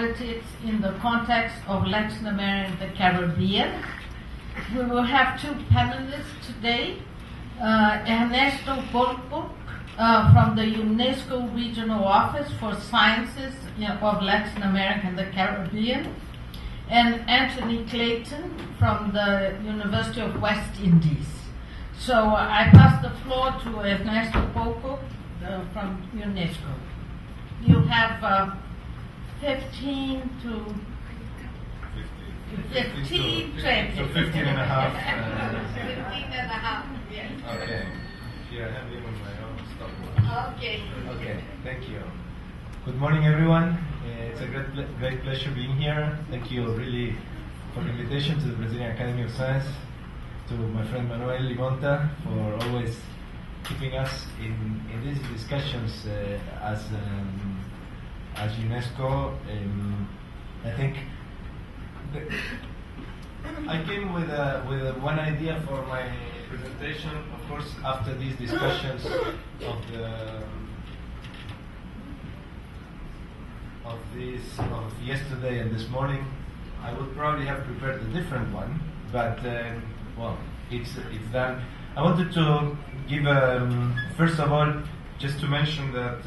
politics in the context of Latin America and the Caribbean. We will have two panelists today. Ernesto Polpo from the UNESCO Regional Office for Sciences of Latin America and the Caribbean, and Anthony Clayton from the University of West Indies. So I pass the floor to Ernesto Polpo from UNESCO. You have 15 to 15, 20. So 15 and a half. 15 and a half, yes. Okay. Here, I have even my own stopwatch. Okay. Okay, thank you. Good morning, everyone. It's a great pleasure being here. Thank you really for the invitation to the Brazilian Academy of Science, to my friend Manuel Limonta for always keeping us in these discussions as UNESCO. I think I came with one idea for my presentation. Of course, after these discussions of yesterday and this morning, I would probably have prepared a different one. But well, it's done. I wanted to give first of all, just to mention that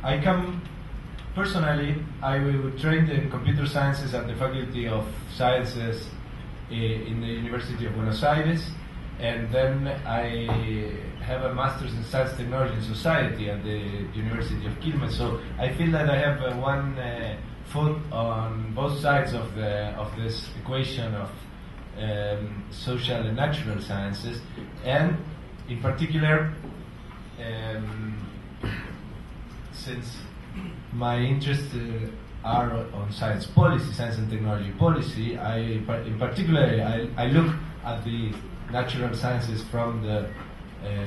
I come. Personally, I trained in computer sciences at the Faculty of Sciences in the University of Buenos Aires, and then I have a master's in Science, Technology and Society at the University of Quilmes. So I feel that I have one foot on both sides of this equation of social and natural sciences, and in particular, since my interests are on science policy, science and technology policy, in particular I look at the natural sciences from the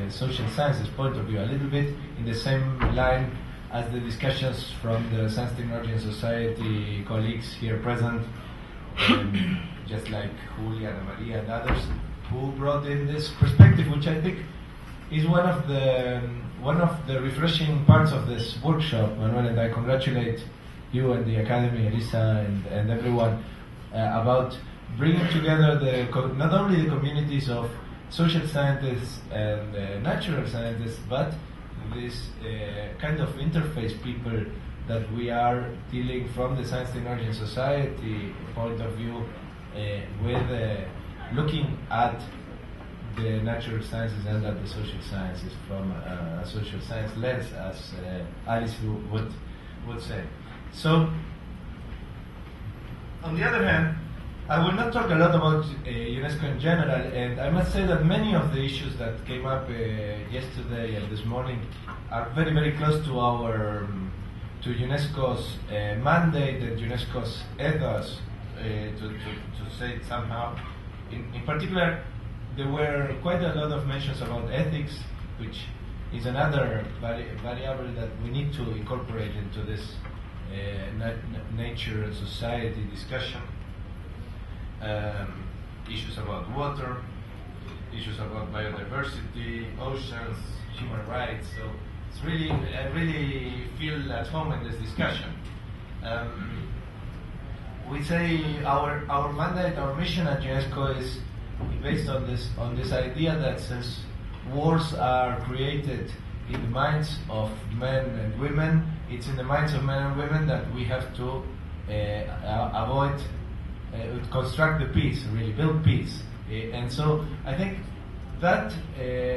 social sciences point of view, a little bit in the same line as the discussions from the Science, Technology and Society colleagues here present, just like Julia, Ana Maria and others, who brought in this perspective, which I think is one of the refreshing parts of this workshop, Manuel, and I congratulate you and the Academy, Elisa, and everyone about bringing together not only the communities of social scientists and natural scientists, but this kind of interface people that we are dealing from the Science, Technology and Society point of view with looking at the natural sciences and at the social sciences from a social science lens, as Alice would say. So, on the other hand, I will not talk a lot about UNESCO in general, and I must say that many of the issues that came up yesterday and this morning are very, very close to to UNESCO's mandate and UNESCO's ethos, to say it somehow. In particular, there were quite a lot of mentions about ethics, which is another variable that we need to incorporate into this nature and society discussion. Issues about water, issues about biodiversity, oceans, human rights. So it's really, I really feel at home in this discussion. We say our mandate, our mission at UNESCO is based on this idea that since wars are created in the minds of men and women, it's in the minds of men and women that we have to construct the peace, really build peace. And so I think that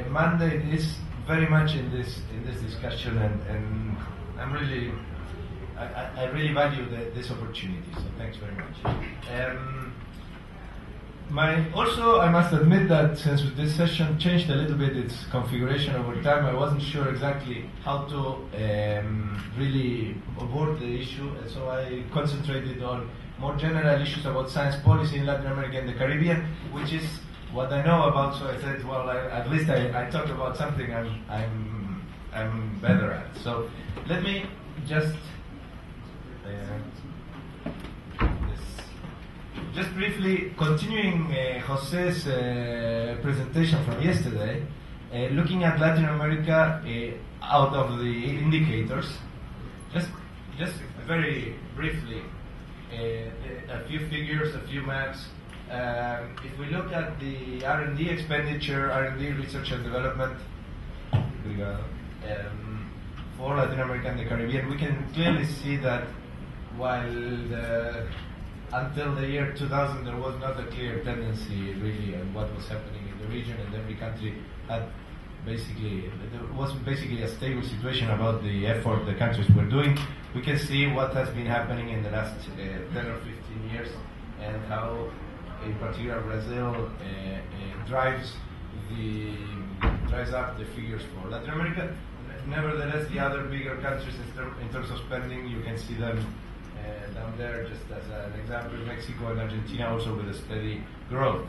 mandate is very much in this discussion, and I'm really I really value this opportunity. So thanks very much. Also, I must admit that since this session changed a little bit its configuration over time, I wasn't sure exactly how to really abord the issue, and so I concentrated on more general issues about science policy in Latin America and the Caribbean, which is what I know about. So I said, well, at least I talk about something I'm better at. So let me just briefly continuing Jose's presentation from yesterday. looking at Latin America out of the indicators, just very briefly, a few figures, a few maps. If we look at the R&D expenditure, R&D research and development for Latin America and the Caribbean, we can clearly see that while until the year 2000 there was not a clear tendency really on what was happening in the region, and every country had there was basically a stable situation about the effort the countries were doing. We can see what has been happening in the last 10 or 15 years, and how in particular Brazil drives up the figures for Latin America. Nevertheless, the other bigger countries in terms of spending, you can see them down there just as an example. Mexico and Argentina also with a steady growth.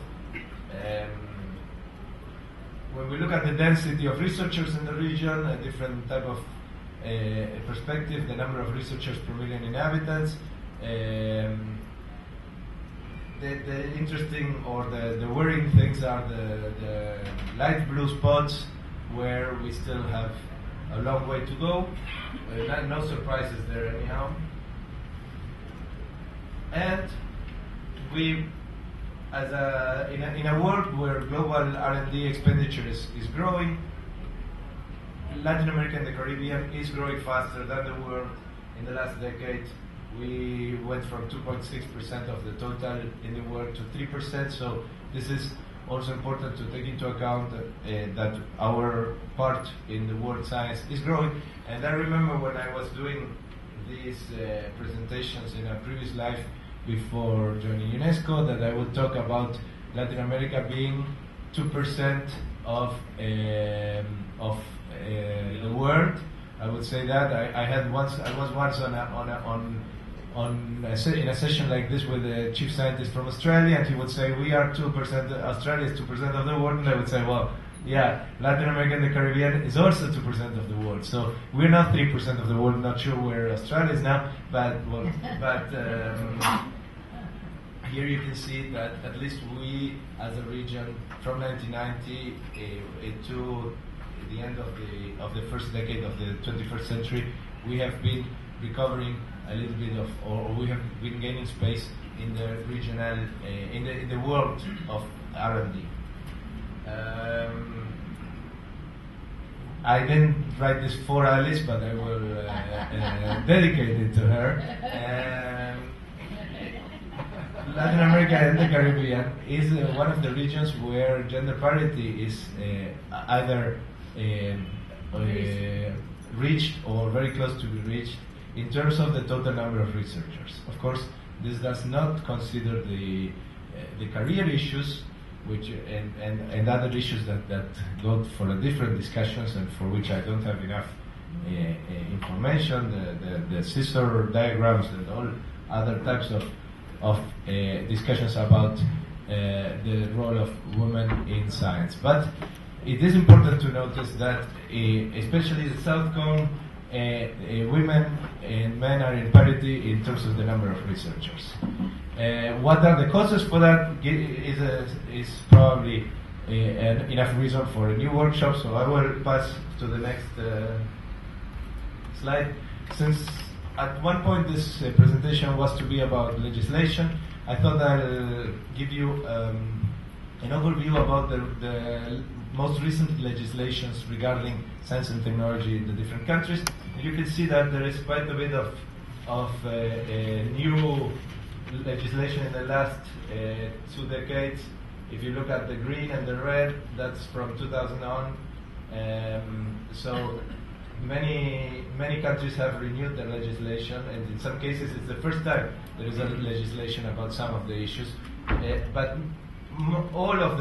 When we look at the density of researchers in the region, a different type of perspective, the number of researchers per million inhabitants, the interesting or the worrying things are the light blue spots where we still have a long way to go. No surprises there anyhow. And we, in a world where global R&D expenditure is growing, Latin America and the Caribbean is growing faster than the world. In the last decade, we went from 2.6% of the total in the world to 3%. So this is also important to take into account that our part in the world science is growing. And I remember when I was doing these presentations in a previous life before joining UNESCO, that I would talk about Latin America being 2% of the world. I would say that I was once in a session like this with a chief scientist from Australia, and he would say we are 2%. Australia is 2% of the world, and I would say, well, yeah, Latin America and the Caribbean is also 2% of the world. So we're not 3% of the world. Not sure where Australia is now, but here you can see that at least we, as a region, from 1990 to the end of the first decade of the 21st century, we have been recovering a little bit of, or we have been gaining space in the regional, in the world of R&D. I didn't write this for Alice, but I will dedicate it to her. Latin America and the Caribbean is one of the regions where gender parity is either reached or very close to be reached in terms of the total number of researchers. Of course, this does not consider the career issues, which and other issues that go for a different discussions and for which I don't have enough information, the scissor diagrams and all other types of discussions about the role of women in science. But it is important to notice that especially the South Cone, women and men are in parity in terms of the number of researchers. What are the causes for that is probably enough reason for a new workshop, so I will pass to the next slide. Since at one point this presentation was to be about legislation, I thought I'll give you an overview about the most recent legislations regarding science and technology in the different countries. And you can see that there is quite a bit of new legislation in the last 2 decades. If you look at the green and the red, that's from 2000 on. So many countries have renewed their legislation, and in some cases it's the first time there is a legislation about some of the issues. But all of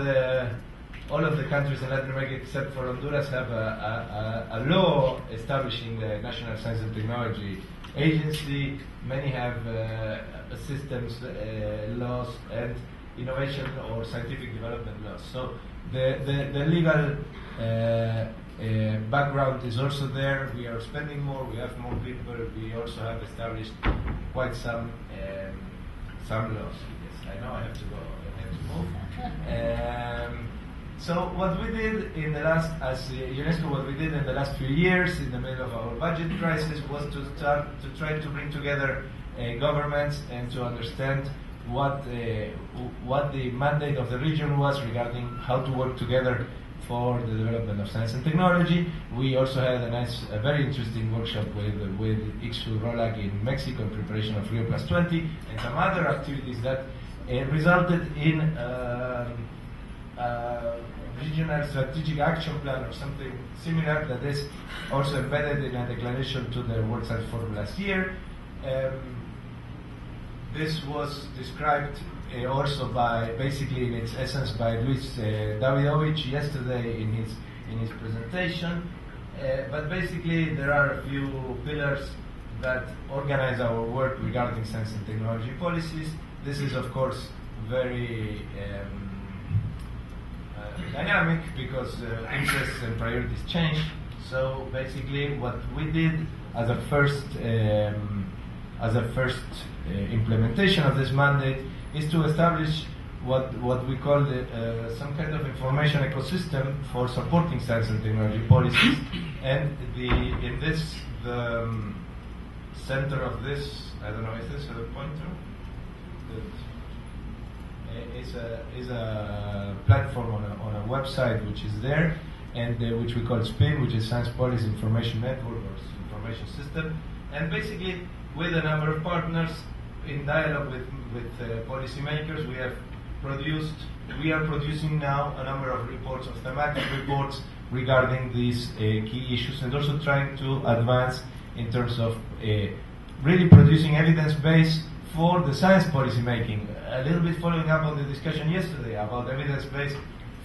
the countries in Latin America except for Honduras have a law establishing the National Science and Technology Agency. Many have systems laws and innovation or scientific development laws. So the legal background is also there. We are spending more. We have more people. We also have established quite some laws. Yes, I know I have to go. I have to move. So what we did in the last, as UNESCO, what we did in the last few years, in the middle of our budget crisis, was to start to try to bring together governments and to understand what the mandate of the region was regarding how to work together for the development of science and technology. We also had a very interesting workshop with Ixu Rolak in Mexico in preparation of Rio Plus 20 and some other activities that resulted in regional strategic action plan or something similar that is also embedded in a declaration to the World Science Forum last year. This was described also by, basically in its essence, by Luis Davidovich yesterday in his presentation. But basically there are a few pillars that organize our work regarding science and technology policies. This is of course very dynamic because interests and priorities change. So basically what we did as a first implementation of this mandate is to establish what we call some kind of information ecosystem for supporting science and technology policies. And the center of this, I don't know, is this a pointer? Is a platform on a website which is there, and which we call SPIN, which is Science Policy Information Network or Information System, and basically with a number of partners in dialogue with policymakers, we are producing now a number of reports, of thematic reports regarding these key issues, and also trying to advance in terms of really producing evidence base for the science policy making. A little bit following up on the discussion yesterday about evidence base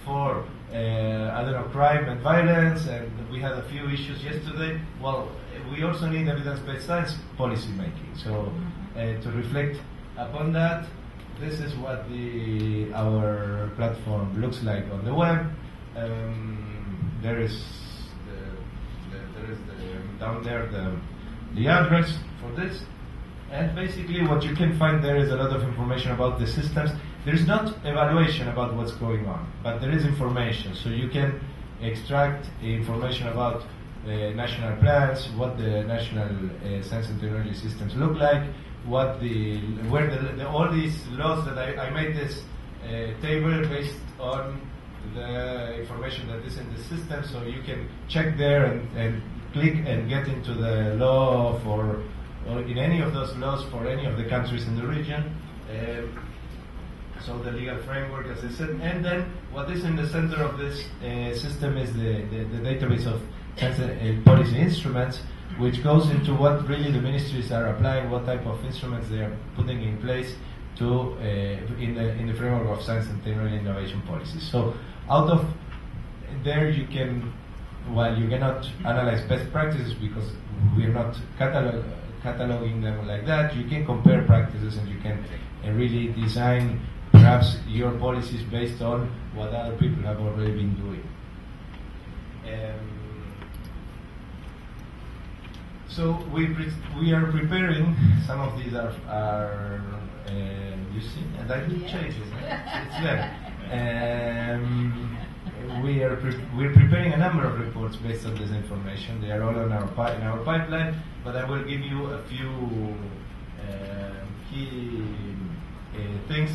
for crime and violence, and we had a few issues yesterday. Well, we also need evidence-based science policy making. So to reflect upon that, this is what our platform looks like on the web. There is down there the address for this. And basically what you can find there is a lot of information about the systems. There is not evaluation about what's going on, but there is information. So you can extract information about national plans, what the national science and technology systems look like, all these laws that I made this table based on the information that is in the system. So you can check there and click and get into the law or in any of those laws for any of the countries in the region. So the legal framework, as I said, and then what is in the center of this system is the database of science and policy instruments, which goes into what really the ministries are applying, what type of instruments they are putting in place to in the framework of science and technology innovation policies. So out of there you can, while you cannot analyze best practices because we are not cataloging them like that, you can compare practices and you can really design perhaps your policies based on what other people have already been doing. So we are preparing, some of these are you see, and I didn't change it, it's there. We're preparing a number of reports based on this information. They are all in our pipeline, but I will give you a few key things.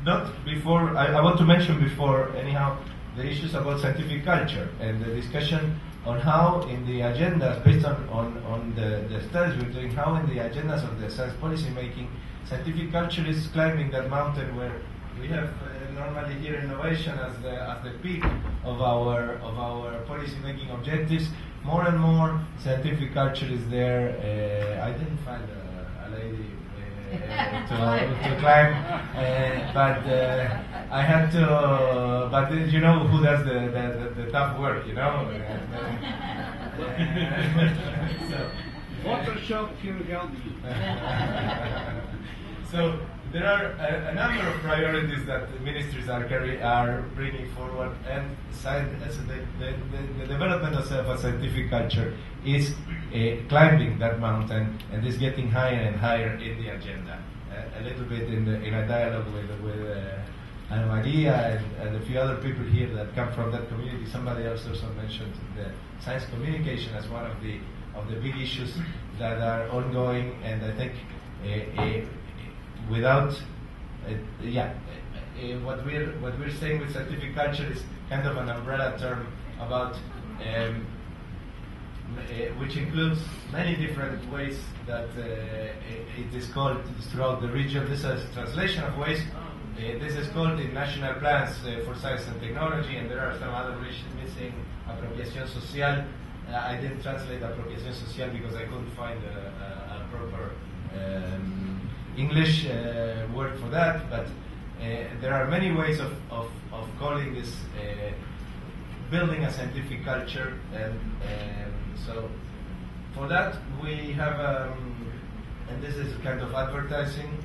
Not before, I want to mention before, anyhow, the issues about scientific culture and the discussion on how in the agendas, based on the studies we're doing, how in the agendas of the science policy making, scientific culture is climbing that mountain where we have normally here innovation as the peak of our policy making objectives. More and more scientific culture is there. I didn't find a lady to climb, but I had to. But you know who does the tough work, you know. So, Photoshop can help you. So there are a number of priorities that the ministries are bringing forward, and the development of a scientific culture is climbing that mountain and is getting higher and higher in the agenda. A little bit in a dialogue Ana Maria and a few other people here that come from that community. Somebody else also mentioned the science communication as one of the big issues that are ongoing, and I think without what we're saying with scientific culture is kind of an umbrella term about which includes many different ways that it is called throughout the region. This is a translation of ways. This is called the national plans for science and technology, and there are some other regions missing. Apropiación social. I didn't translate apropiación social because I couldn't find a proper English word for that, but there are many ways of calling this building a scientific culture, and so for that we have, and this is kind of advertising,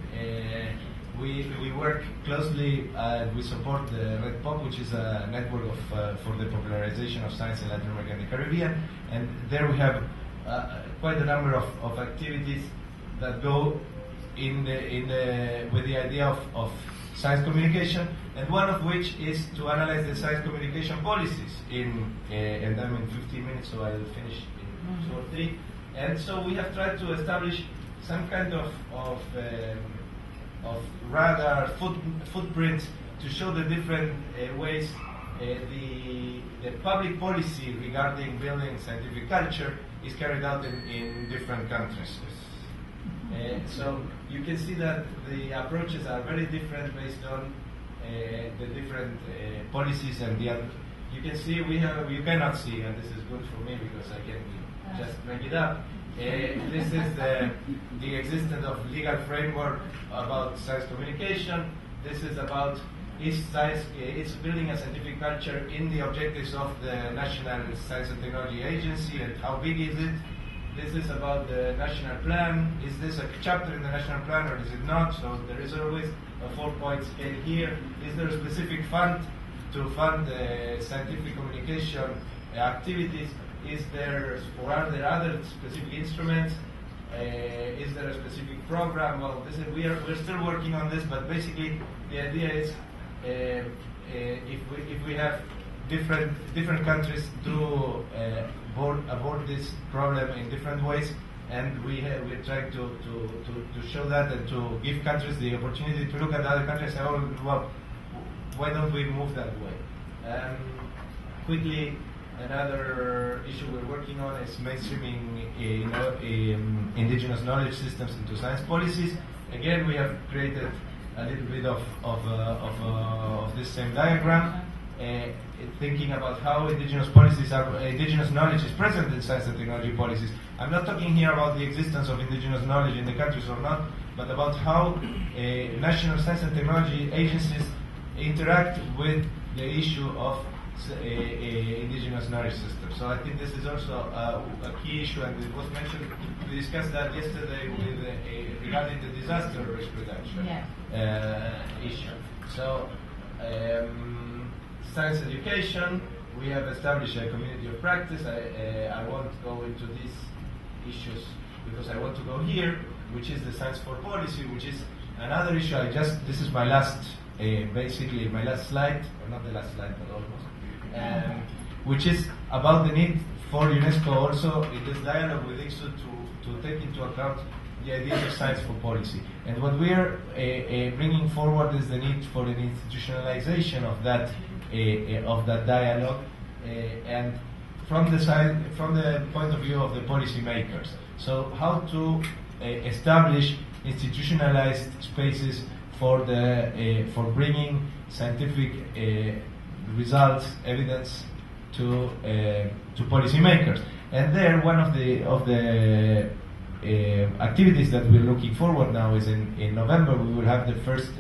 we work closely, we support the Red Pop, which is a network for the popularization of science in Latin America and the Caribbean, and there we have quite a number of activities that go with the idea of science communication, and one of which is to analyze the science communication policies and I'm in 15 minutes, so I'll finish in 2 or 3. And so we have tried to establish some kind of radar footprints to show the different ways the public policy regarding building scientific culture is carried out in different countries. So you can see that the approaches are very different based on the different policies, and you can see you cannot see, and this is good for me because I can just bring it up. This is the existence of legal framework about science communication. This is about it's building a scientific culture in the objectives of the National Science and Technology Agency, and how big is it? This is about the national plan. Is this a chapter in the national plan or is it not? So there is always a 4-point scale here. Is there a specific fund to fund scientific communication activities? Are there other specific instruments? Is there a specific program? Well, we're still working on this, but basically the idea is if we have different countries do abort this problem in different ways, and we're trying to show that and to give countries the opportunity to look at other countries and say, oh, well, why don't we move that way? Quickly, another issue we're working on is mainstreaming indigenous knowledge systems into science policies. Again, we have created a little bit of this same diagram, thinking about how indigenous knowledge is present in science and technology policies. I'm not talking here about the existence of indigenous knowledge in the countries or not, but about how national science and technology agencies interact with the issue of indigenous knowledge systems. So I think this is also a key issue, and it was mentioned. We discussed that yesterday with regarding the disaster risk reduction issue. So science education, we have established a community of practice. I won't go into these issues because I want to go here, which is the science for policy, which is another issue. This is my last, basically my last slide, or not the last slide, but almost, which is about the need for UNESCO also in this dialogue with ICSU to take into account the ideas of science for policy. And what we are bringing forward is the need for an institutionalization of that dialogue, and from the point of view of the policymakers. So how to establish institutionalized spaces for bringing scientific results, evidence to policymakers. And there, one of the activities that we're looking forward now is in November we will have the first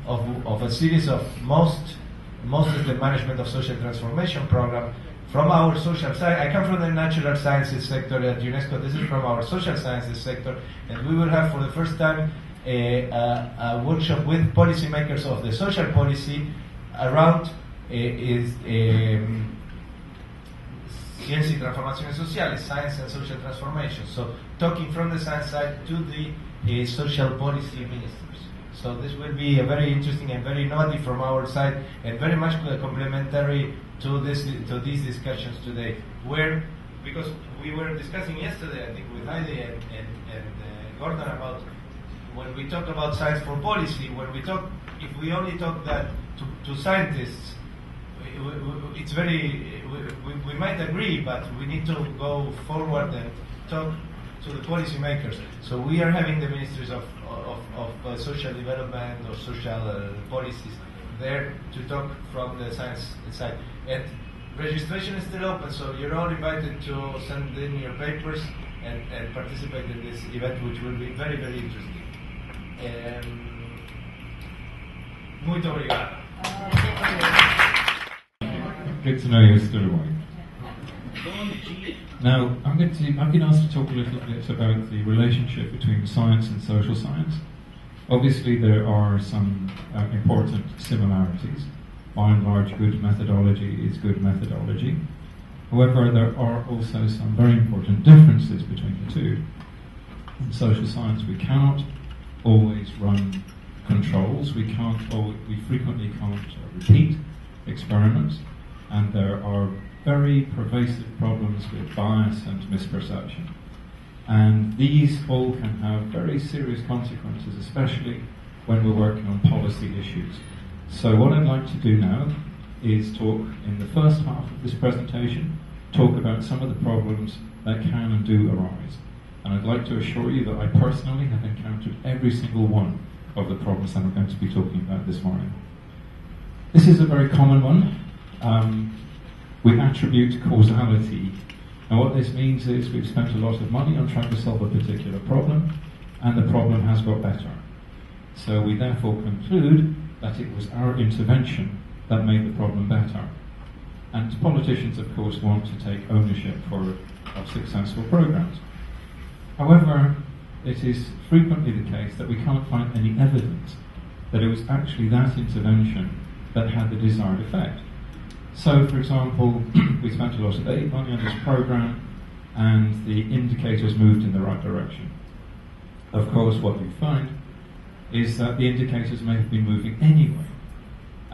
of a series of most of the management of social transformation program from our social side. I come from the natural sciences sector at UNESCO. This is from our social sciences sector, and we will have for the first time a workshop with policymakers of the social policy around Ciencia y Transformaciones Sociales, science and social transformation. So talking from the science side to the social policy ministers. So this will be a very interesting and very innovative from our side, and very much complementary to these discussions today. Where, because we were discussing yesterday, I think, with Heidi and Gordon about when we talk about science for policy. If we only talk that to scientists, it's very. We might agree, but we need to go forward and talk to the policymakers. So we are having the ministries of social development or social policies there to talk from the science side. And registration is still open, so you're all invited to send in your papers and participate in this event, which will be very, very interesting. Muito obrigado. Good to know you're still awake. Now, I've been asked to talk a little bit about the relationship between science and social science. Obviously, there are some important similarities. By and large, good methodology is good methodology. However, there are also some very important differences between the two. In social science, we cannot always run controls. We frequently can't repeat experiments, and there are very pervasive problems with bias and misperception. And these all can have very serious consequences, especially when we're working on policy issues. So what I'd like to do now is talk in the first half of this presentation, talk about some of the problems that can and do arise. And I'd like to assure you that I personally have encountered every single one of the problems that I'm going to be talking about this morning. This is a very common one. We attribute causality. And what this means is we've spent a lot of money on trying to solve a particular problem, and the problem has got better. So we therefore conclude that it was our intervention that made the problem better. And politicians, of course, want to take ownership of successful programs. However, it is frequently the case that we can't find any evidence that it was actually that intervention that had the desired effect. So, for example, we spent a lot of aid money on this program, and the indicators moved in the right direction. Of course, what we find is that the indicators may have been moving anyway.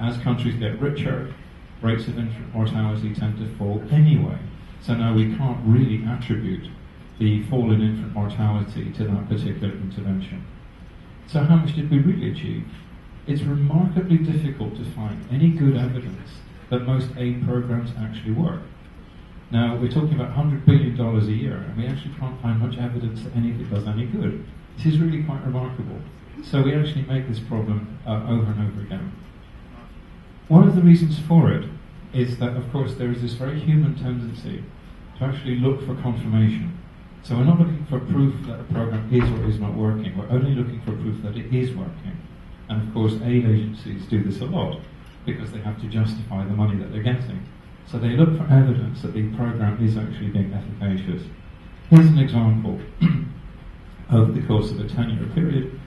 As countries get richer, rates of infant mortality tend to fall anyway. So now we can't really attribute the fall in infant mortality to that particular intervention. So how much did we really achieve? It's remarkably difficult to find any good evidence that most aid programs actually work. Now, we're talking about $100 billion a year, and we actually can't find much evidence that any of it does any good. This is really quite remarkable. So we actually make this problem over and over again. One of the reasons for it is that, of course, there is this very human tendency to actually look for confirmation. So we're not looking for proof that a program is or is not working. We're only looking for proof that it is working. And of course, aid agencies do this a lot because they have to justify the money that they're getting. So they look for evidence that the program is actually being efficacious. Here's an example. Over the course of a 10-year period,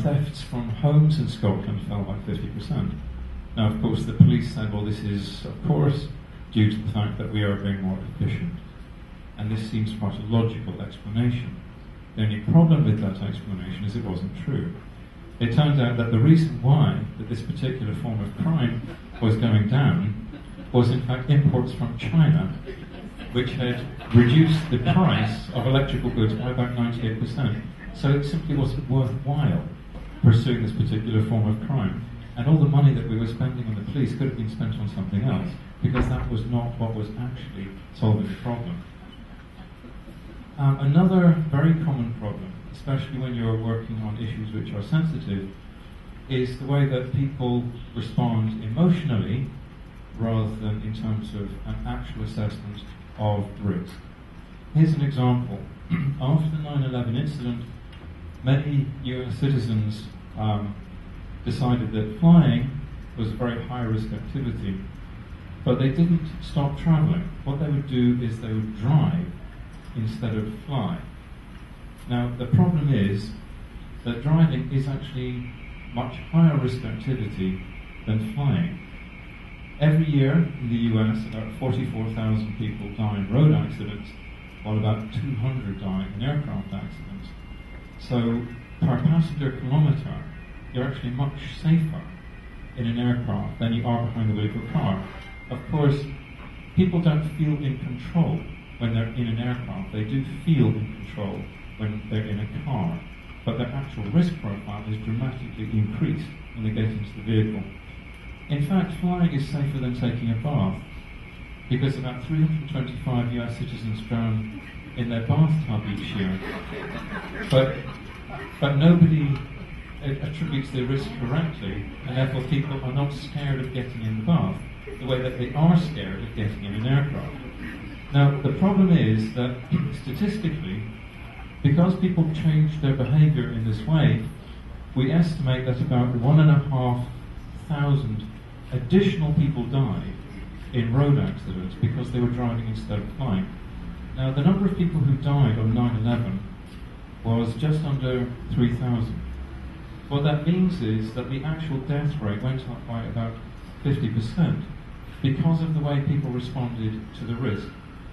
thefts from homes in Scotland fell by 50%. Now, of course, the police said, well, this is, of course, due to the fact that we are being more efficient. And this seems quite a logical explanation. The only problem with that explanation is it wasn't true. It turned out that the reason why that this particular form of crime was going down was in fact imports from China, which had reduced the price of electrical goods by about 98%. So it simply wasn't worthwhile pursuing this particular form of crime. And all the money that we were spending on the police could have been spent on something else, because that was not what was actually solving the problem. Another very common problem, especially when you're working on issues which are sensitive, is the way that people respond emotionally rather than in terms of an actual assessment of risk. Here's an example. After the 9/11 incident, many US citizens decided that flying was a very high-risk activity, but they didn't stop traveling. What they would do is they would drive instead of fly. Now, the problem is that driving is actually much higher risk activity than flying. Every year in the US, about 44,000 people die in road accidents, while about 200 die in aircraft accidents. So, per passenger kilometre, you're actually much safer in an aircraft than you are behind the wheel of a car. Of course, people don't feel in control when they're in an aircraft. They do feel in control when they're in a car, but their actual risk profile is dramatically increased when they get into the vehicle. In fact, flying is safer than taking a bath, because about 325 US citizens drown in their bathtub each year. But nobody attributes the risk correctly, and therefore people are not scared of getting in the bath the way that they are scared of getting in an aircraft. Now, the problem is that statistically, because people change their behaviour in this way, we estimate that about 1,500 additional people died in road accidents because they were driving instead of flying. Now, the number of people who died on 9/11 was just under 3,000. What that means is that the actual death rate went up by about 50% because of the way people responded to the risk.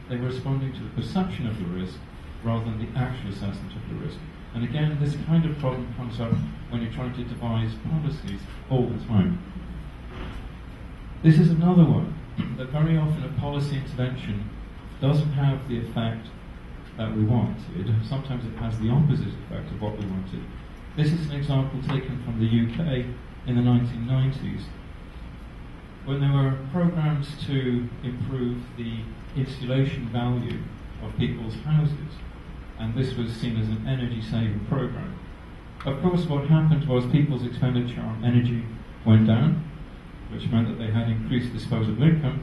They were responding to the perception of the risk rather than the actual assessment of the risk. And again, this kind of problem comes up when you're trying to devise policies all the time. This is another one, that very often a policy intervention doesn't have the effect that we wanted. Sometimes it has the opposite effect of what we wanted. This is an example taken from the UK in the 1990s, when there were programs to improve the insulation value of people's houses, and this was seen as an energy-saving program. Of course, what happened was people's expenditure on energy went down, which meant that they had increased disposable income,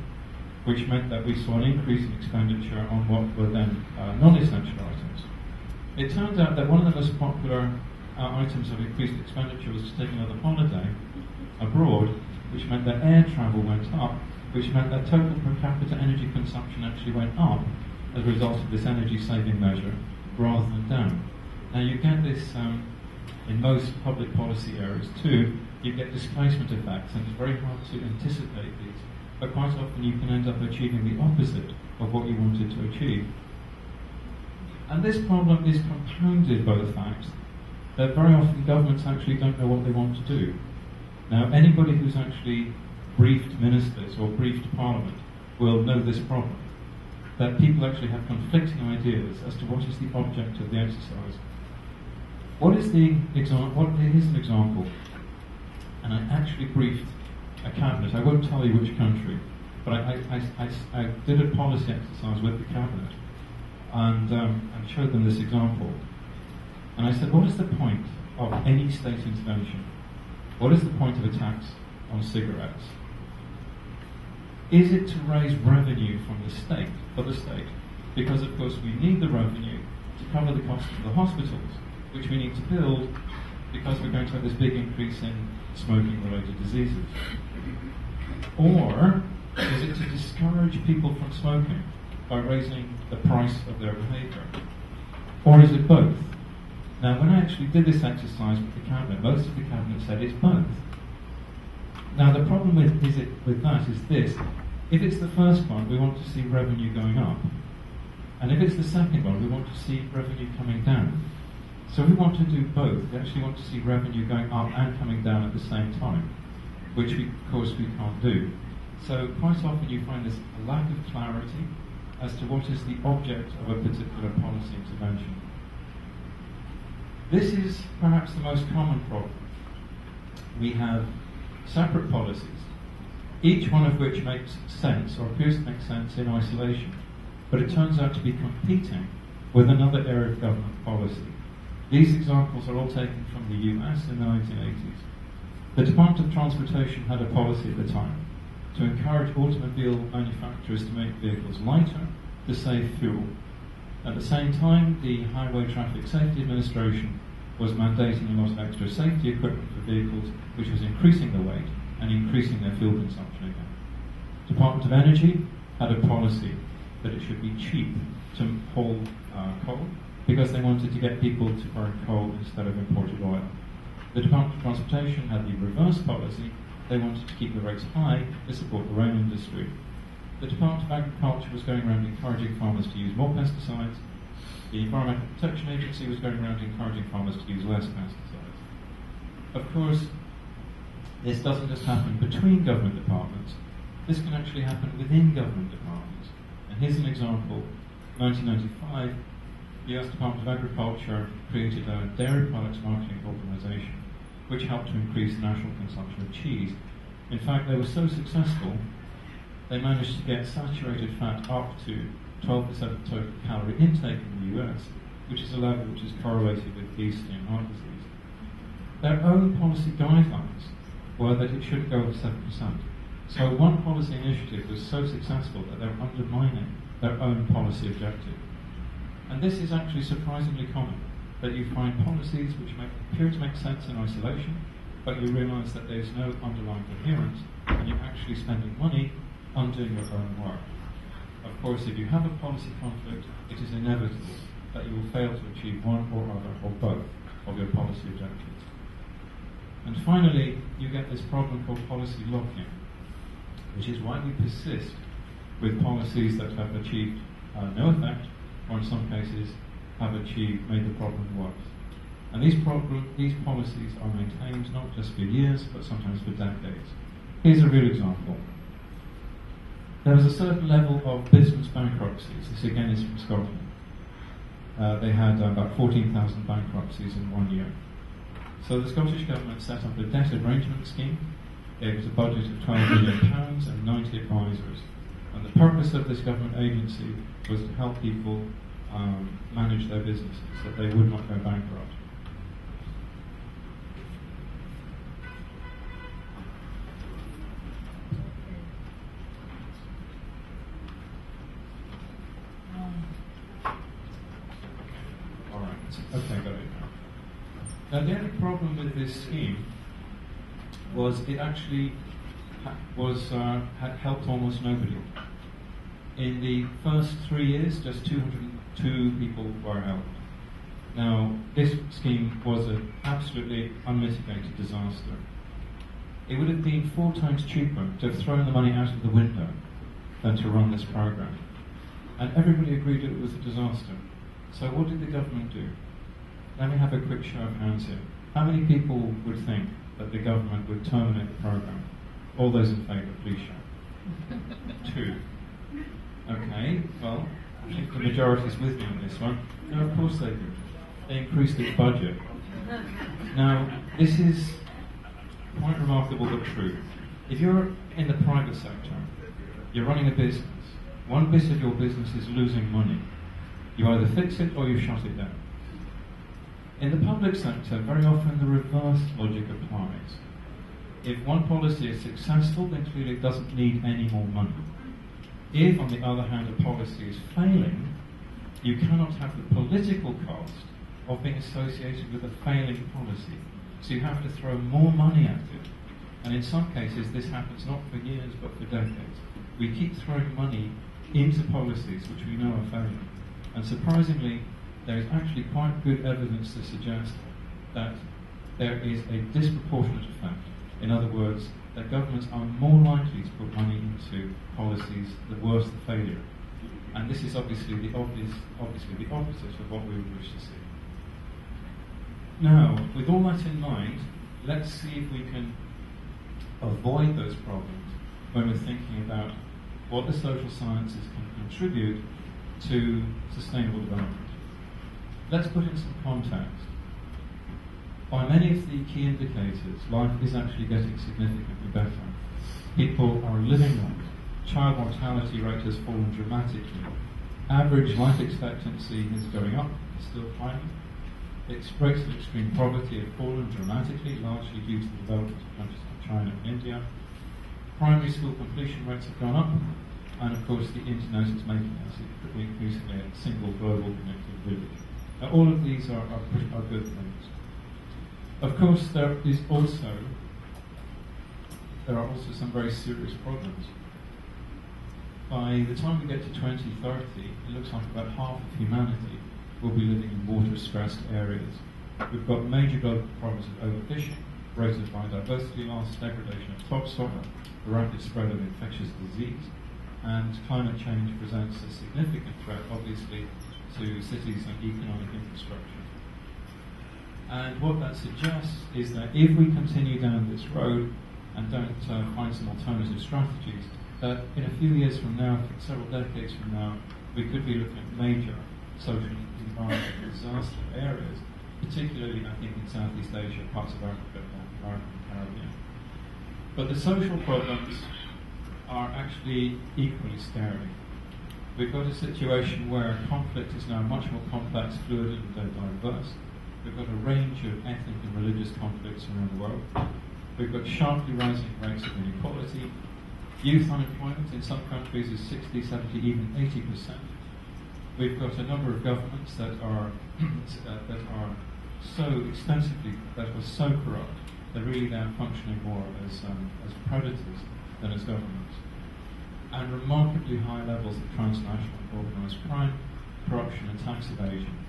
which meant that we saw an increase in expenditure on what were then non-essential items. It turned out that one of the most popular items of increased expenditure was to take another holiday abroad, which meant that air travel went up, which meant that total per capita energy consumption actually went up as a result of this energy-saving measure, rather than down. Now, you get this in most public policy areas too. You get displacement effects, and it's very hard to anticipate these. But quite often you can end up achieving the opposite of what you wanted to achieve. And this problem is compounded by the fact that very often governments actually don't know what they want to do. Now, anybody who's actually briefed ministers or briefed Parliament will know this problem, that people actually have conflicting ideas as to what is the object of the exercise. Here's an example, and I actually briefed a cabinet. I won't tell you which country, but I did a policy exercise with the cabinet and showed them this example. And I said, what is the point of any state intervention? What is the point of a tax on cigarettes? Is it to raise revenue from the state, for the state? Because, of course, we need the revenue to cover the cost of the hospitals, which we need to build because we're going to have this big increase in smoking-related diseases. Or is it to discourage people from smoking by raising the price of their behaviour? Or is it both? Now, when I actually did this exercise with the cabinet, most of the cabinet said it's both. Now, the problem with that is this. If it's the first one, we want to see revenue going up. And if it's the second one, we want to see revenue coming down. So we want to do both. We actually want to see revenue going up and coming down at the same time, which, of course, we can't do. So quite often you find there's a lack of clarity as to what is the object of a particular policy intervention. This is perhaps the most common problem. We have separate policies, each one of which makes sense or appears to make sense in isolation, but it turns out to be competing with another area of government policy. These examples are all taken from the US in the 1980s. The Department of Transportation had a policy at the time to encourage automobile manufacturers to make vehicles lighter to save fuel. At the same time, the Highway Traffic Safety Administration was mandating a lot of extra safety equipment for vehicles, which was increasing the weight and increasing their fuel consumption again. Department of Energy had a policy that it should be cheap to haul coal, because they wanted to get people to burn coal instead of imported oil. The Department of Transportation had the reverse policy. They wanted to keep the rates high to support the rail industry. The Department of Agriculture was going around encouraging farmers to use more pesticides. The Environmental Protection Agency was going around encouraging farmers to use less pesticides. Of course, this doesn't just happen between government departments, this can actually happen within government departments. And here's an example. 1995, the US Department of Agriculture created a dairy products marketing organisation which helped to increase national consumption of cheese. In fact, they were so successful, they managed to get saturated fat up to 12% of total calorie intake in the US, which is a level which is correlated with obesity and heart disease. Their own policy guidelines were that it should go over 7%. So one policy initiative was so successful that they're undermining their own policy objective. And this is actually surprisingly common, that you find policies which appear to make sense in isolation, but you realise that there's no underlying coherence, and you're actually spending money undoing your own work. Of course, if you have a policy conflict, it is inevitable that you will fail to achieve one or other or both of your policy objectives. And finally, you get this problem called policy lock-in, which is why we persist with policies that have achieved no effect, or in some cases have made the problem worse. And these policies are maintained not just for years, but sometimes for decades. Here's a real example. There was a certain level of business bankruptcies. This again is from Scotland. They had about 14,000 bankruptcies in 1 year. So the Scottish Government set up a debt arrangement scheme. It was a budget of £12 million and 90 advisors. And the purpose of this government agency was to help people manage their businesses, so that they would not go bankrupt. Okay, got it now. Now the only problem with this scheme was it actually had helped almost nobody. In the first 3 years, just 202 people were helped. Now, this scheme was an absolutely unmitigated disaster. It would have been 4 times cheaper to have thrown the money out of the window than to run this program. And everybody agreed it was a disaster. So what did the government do? Let me have a quick show of hands here. How many people would think that the government would terminate the program? All those in favour, please show. 2. Okay, well, I think the majority is with me on this one. No, of course they do. They increased its budget. Now, this is quite remarkable but true. If you're in the private sector, you're running a business, one bit of your business is losing money. You either fix it or you shut it down. In the public sector, very often the reverse logic applies. If one policy is successful, then clearly it doesn't need any more money. If, on the other hand, a policy is failing, you cannot have the political cost of being associated with a failing policy. So you have to throw more money at it. And in some cases, this happens not for years, but for decades. We keep throwing money into policies which we know are failing. And surprisingly, there is actually quite good evidence to suggest that there is a disproportionate effect. In other words, that governments are more likely to put money into policies the worse the failure. And this is obviously the opposite of what we would wish to see. Now, with all that in mind, let's see if we can avoid those problems when we're thinking about what the social sciences can contribute to sustainable development. Let's put in some context. By many of the key indicators, life is actually getting significantly better. People are living longer. Child mortality rate has fallen dramatically. Average life expectancy is going up, still climbing. Rates of extreme poverty have fallen dramatically, largely due to the development of countries like China and India. Primary school completion rates have gone up, and of course the internet is making us increasingly a single global connected village. Now, all of these are good things. Of course, there are also some very serious problems. By the time we get to 2030, it looks like about half of humanity will be living in water-stressed areas. We've got major global problems of overfishing, rated biodiversity loss, degradation of topsoil, the rapid spread of infectious disease, and climate change presents a significant threat, obviously, to cities and economic infrastructure. And what that suggests is that if we continue down this road and don't find some alternative strategies, that in a few years from now, several decades from now, we could be looking at major social and environmental disaster areas, particularly, I think, in Southeast Asia, parts of Africa, and America, and Caribbean. But the social problems are actually equally scary. We've got a situation where conflict is now much more complex, fluid, and diverse. We've got a range of ethnic and religious conflicts around the world. We've got sharply rising rates of inequality. Youth unemployment in some countries is 60, 70, even 80%. We've got a number of governments that are so extensively, that are so corrupt, they're really now functioning more as predators than as governments. And remarkably high levels of transnational organised crime, corruption and tax evasion.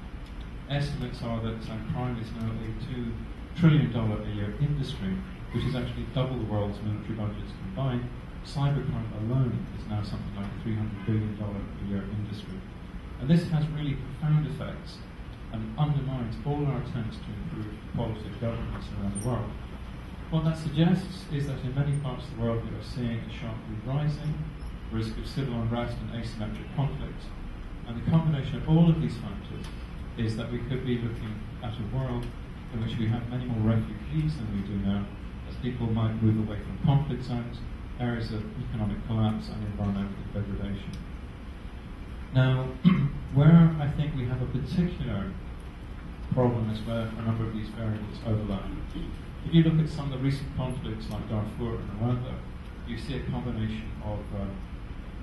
Estimates are that crime is now a $2 trillion a year industry, which is actually double the world's military budgets combined. Cybercrime alone is now something like a $300 billion a year industry. And this has really profound effects and undermines all our attempts to improve quality of governance around the world. What that suggests is that in many parts of the world we are seeing a sharply rising risk of civil unrest and asymmetric conflicts. And the combination of all of these factors is that we could be looking at a world in which we have many more refugees than we do now, as people might move away from conflict zones, areas of economic collapse and environmental degradation. Now, where I think we have a particular problem is where a number of these variables overlap. If you look at some of the recent conflicts like Darfur and Rwanda, you see a combination of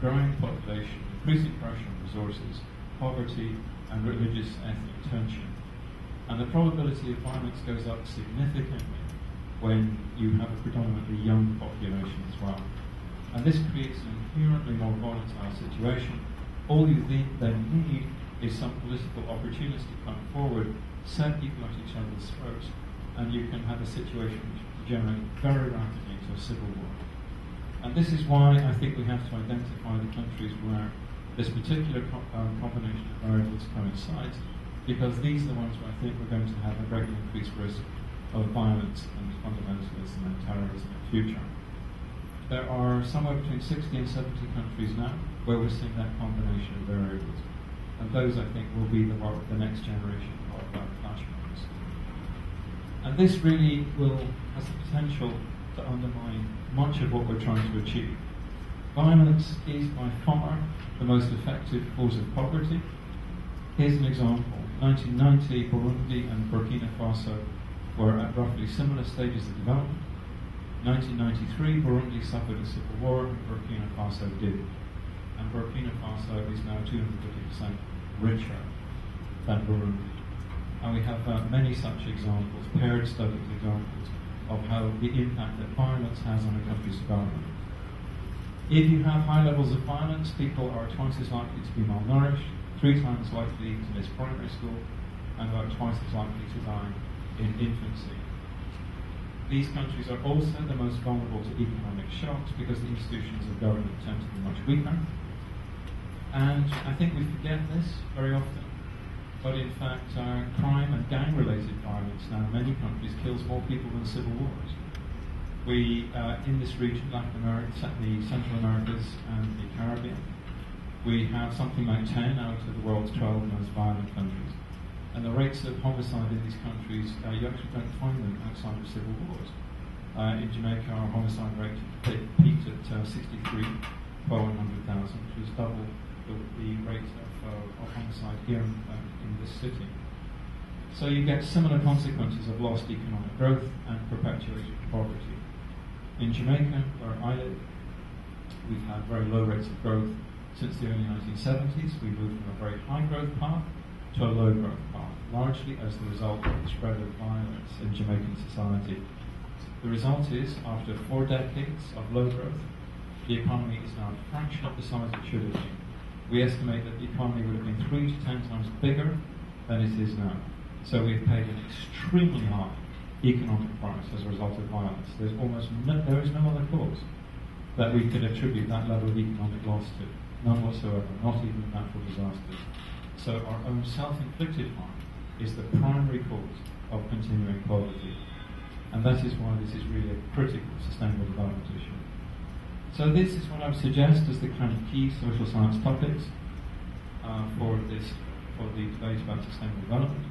growing population, increasing pressure on resources, poverty, and religious ethnic tension. And the probability of violence goes up significantly when you have a predominantly young population as well. And this creates an inherently more volatile situation. All you then need is some political opportunity to come forward, set people at each other's throats, and you can have a situation which degenerates very rapidly into a civil war. And this is why I think we have to identify the countries where this particular combination of variables coincides, because these are the ones where I think we're going to have a greatly increased risk of violence and fundamentalism and terrorism in the future. There are somewhere between 60 and 70 countries now where we're seeing that combination of variables. And those, I think, will be the next generation of flashpoints. And this really has the potential to undermine much of what we're trying to achieve. Violence is by far the most effective cause of poverty. Here's an example. In 1990, Burundi and Burkina Faso were at roughly similar stages of development. In 1993, Burundi suffered a civil war, and Burkina Faso did. And Burkina Faso is now 250% richer than Burundi. And we have many such examples, paired studied examples, of how the impact that violence has on a country's development. If you have high levels of violence, people are twice as likely to be malnourished, 3 times likely to miss primary school, and about twice as likely to die in infancy. These countries are also the most vulnerable to economic shocks because the institutions of government tend to be much weaker. And I think we forget this very often. But in fact, crime and gang-related violence now in many countries kills more people than civil wars. We, in this region, Latin America, the Central Americas and the Caribbean, we have something like 10 out of the world's 12 most violent countries. And the rates of homicide in these countries, you actually don't find them outside of civil wars. In Jamaica, our homicide rate peaked at 63 per 100,000, which was double the rate of homicide here in this city. So you get similar consequences of lost economic growth and perpetuated poverty. In Jamaica, where I live, we've had very low rates of growth since the early 1970s. We moved from a very high growth path to a low growth path, largely as the result of the spread of violence in Jamaican society. The result is, after 4 decades of low growth, the economy is now a fraction of the size it should have been. We estimate that the economy would have been 3 to 10 times bigger than it is now. So we've paid an extremely high economic price as a result of violence. There is no other cause that we could attribute that level of economic loss to. None whatsoever, not even natural disasters. So our own self-inflicted harm is the primary cause of continuing poverty. And that is why this is really a critical sustainable development issue. So this is what I would suggest as the kind of key social science topics for the debate about sustainable development.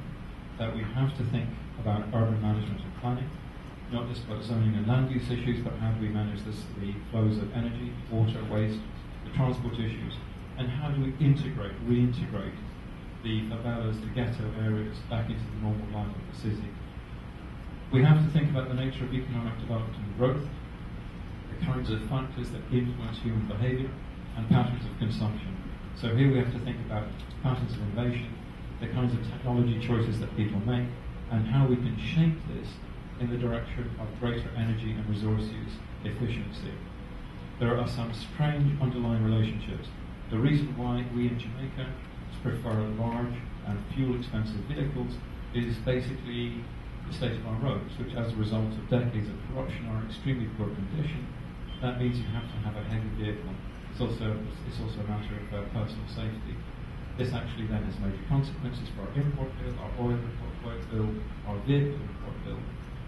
That we have to think about urban management and planning, not just about zoning and land use issues, but how do we manage the flows of energy, water, waste, the transport issues, and how do we reintegrate the favelas, the ghetto areas, back into the normal life of the city. We have to think about the nature of economic development and growth, the kinds of factors that influence human behaviour, and patterns of consumption. So here we have to think about patterns of innovation, the kinds of technology choices that people make, and how we can shape this in the direction of greater energy and resource use efficiency. There are some strange underlying relationships. The reason why we in Jamaica prefer large and fuel-expensive vehicles is basically the state of our roads, which as a result of decades of corruption are in extremely poor condition. That means you have to have a heavy vehicle. It's also a matter of personal safety. This actually then has major consequences for our import bill, our oil import bill, our vehicle import bill.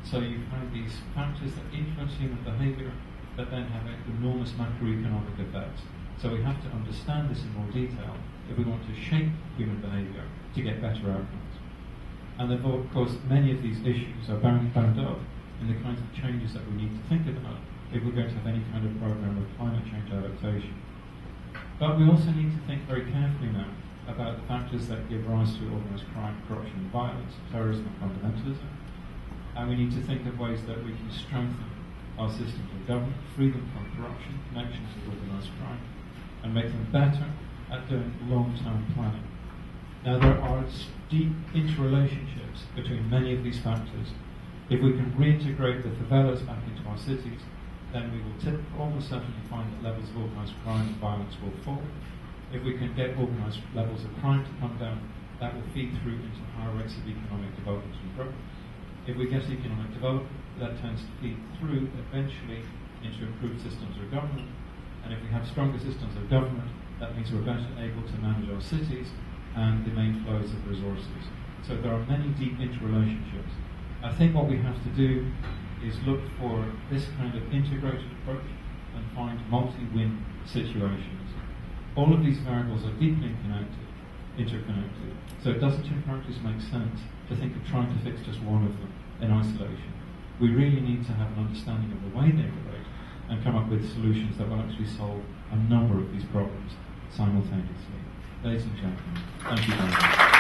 So you find these factors that influence human behaviour that then have enormous macroeconomic effects. So we have to understand this in more detail if we want to shape human behaviour to get better outcomes. And then, of course, many of these issues are bound up in the kinds of changes that we need to think about if we're going to have any kind of programme of climate change adaptation. But we also need to think very carefully now about the factors that give rise to organised crime, corruption and violence, terrorism and fundamentalism. And we need to think of ways that we can strengthen our systems of government, free them from corruption, connections with organised crime, and make them better at doing long-term planning. Now there are deep interrelationships between many of these factors. If we can reintegrate the favelas back into our cities, then we will almost certainly find that levels of organised crime and violence will fall. If we can get organised levels of crime to come down, that will feed through into higher rates of economic development and growth. If we get economic development, that tends to feed through eventually into improved systems of government. And if we have stronger systems of government, that means we're better able to manage our cities and the main flows of resources. So there are many deep interrelationships. I think what we have to do is look for this kind of integrated approach and find multi-win situations. All of these variables are deeply interconnected, so it doesn't in practice make sense to think of trying to fix just one of them in isolation. We really need to have an understanding of the way they relate and come up with solutions that will actually solve a number of these problems simultaneously. Ladies and gentlemen, thank you very much.